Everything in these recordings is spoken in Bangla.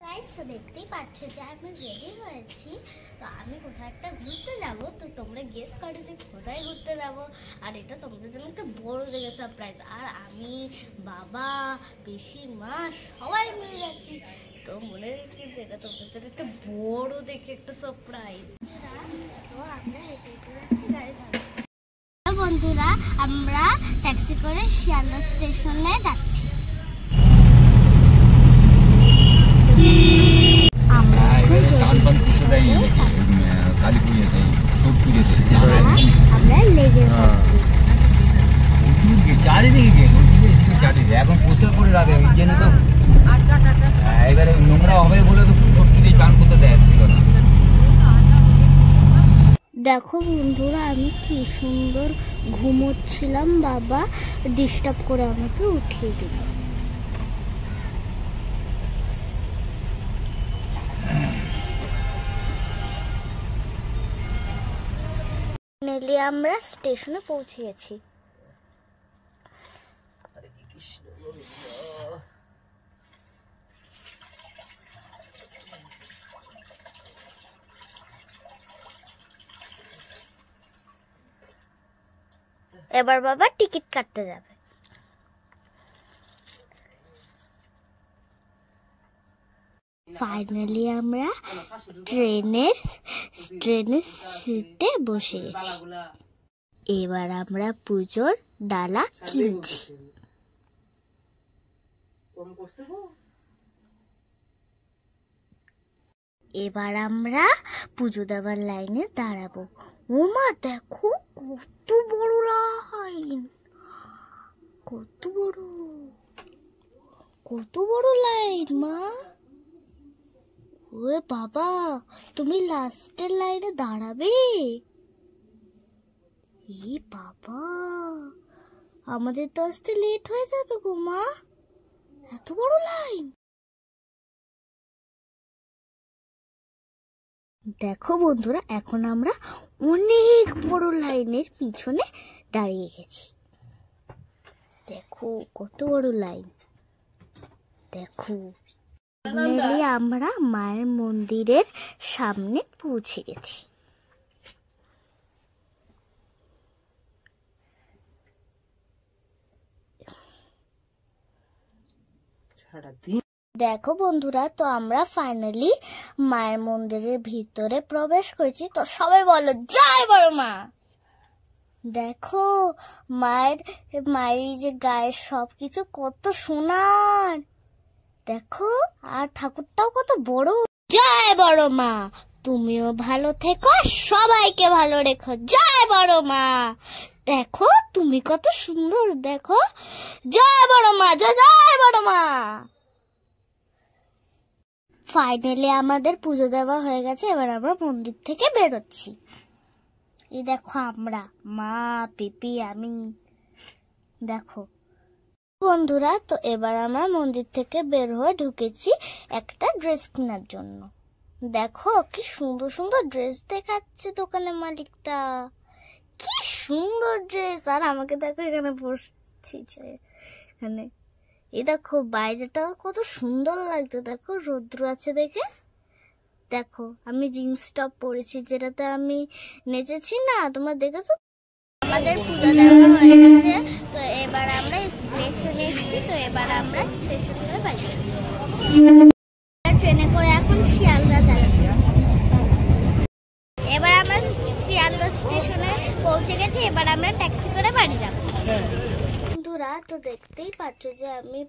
গাইস তো দেখতেই পাচ্ছ যে আমি রেডি হয়েছি। তো আমি কোথাও একটা ঘুরতে যাব, তো তোমরা গেস করো যে কোথায় ঘুরতে যাব। আর এটা তোমাদের জন্য একটা বড় দেখে সারপ্রাইজ। আর আমি, বাবা, পিসিমা সবাই মিলে যাচ্ছি। তো মনে রেখে এটা তোমাদের জন্য একটা বড় দেখে একটা সারপ্রাইজ। তো আমরা হেঁটে হেঁটে যাচ্ছি গাড়ি ধরে। বন্ধুরা আমরা ট্যাক্সি করে শিয়ালদা স্টেশনে যাচ্ছি। এখন পরিষ্কার করে রাখে ওই জন্য তো এবারে নোংরা হবে বলে তো সত্যি চান করতে দেয়। দেখো বন্ধুরা আমি কি সুন্দর ঘুমোচ্ছিলাম, বাবা ডিস্টার্ব করে আমাকে উঠিয়ে দিল। ফাইনালি আমরা স্টেশনে পৌঁছে গেছি। এবার বাবা টিকিট কাটতে যাবে। ফাইনালি আমরা ট্রেনের সিটে বসে গেছি। এবার আমরা পুজোর ডালা কিনছি। এবার আমরা পুজো দেওয়ার লাইনে দাঁড়াবো। ও মা দেখো কত বড় লাইন, কত বড় লাইন মা। ওরে বাবা তুমি লাস্টের লাইনে দাঁড়াবে? এ বাবা আমাদের তো আসতে লেট হয়ে যাবে গো মা, এত বড় লাইন। দেখো বন্ধুরা এখন আমরা অনেক বড় লাইনের পিছনে দাঁড়িয়ে গেছি। দেখো কত বড় লাইন। দেখো ফাইনালি আমরা মায়ের মন্দিরের সামনে পৌঁছে গেছি। দেখো বন্ধুরা তো আমরা ফাইনালি মায়ের মন্দিরের ভিতরে প্রবেশ করেছি। তো সবাই বলো জয় বড় মা। দেখো মায়ের যে গায়ের সবকিছু কত সোনার, দেখো আর ঠাকুরটাও কত বড়। জয় বড় মা, তুমিও ভালো থেকো, সবাইকে ভালো রেখো। জয় বড় মা, দেখো তুমি কত সুন্দর, দেখো জয় বড় মা, জয় জয় বড় মা। ফাইনালি আমাদের পুজো দেওয়া হয়ে গেছে। এবার আমরা মন্দির থেকে বেরোচ্ছি। এই দেখো আমরা মা, পিপি, আমি। দেখো বন্ধুরা তো এবার আমরা মন্দির থেকে বের হয়ে ঢুকেছি একটা ড্রেস কেনার জন্য। দেখো কি সুন্দর সুন্দর ড্রেস দেখাচ্ছে দোকানের মালিকটা, কি সুন্দর ড্রেস। আর আমাকে দেখো এখানে বসছি এখানে। এই দেখো বাইরেটা কত সুন্দর লাগছে, দেখো রৌদ্র আছে দেখে। দেখো আমি জিন্স টপ পরেছি যেটাতে আমি নেচেছি না, তোমরা দেখেছো। আমাদের পুজো দেওয়া হয়ে গেছে। তো এবার আমরা স্টেশনে এসেছি। তো এবার আমরা স্টেশনে বাড়ি ট্রেনে করে এখন শিয়ালদা যাচ্ছি। এবার আমরা শিয়ালদা স্টেশনে পৌঁছে গেছি। এবার আমরা ট্যাক্সি করে বাড়ি যাবো। বন্ধুরা তো দেখতেই পাচ্ছ যে আমি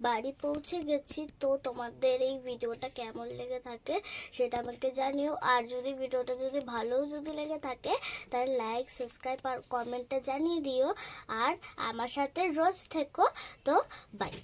বাড়ি পৌঁছে গেছি। তো তোমাদের এই ভিডিওটা কেমন লেগে থাকে সেটা আমাকে জানিও। আর যদি ভিডিওটা ভালো লেগে থাকে তাহলে লাইক, সাবস্ক্রাইব আর কমেন্টে জানিয়ে দিও। আর আমার সাথে রোজ থেকো। তো বাই।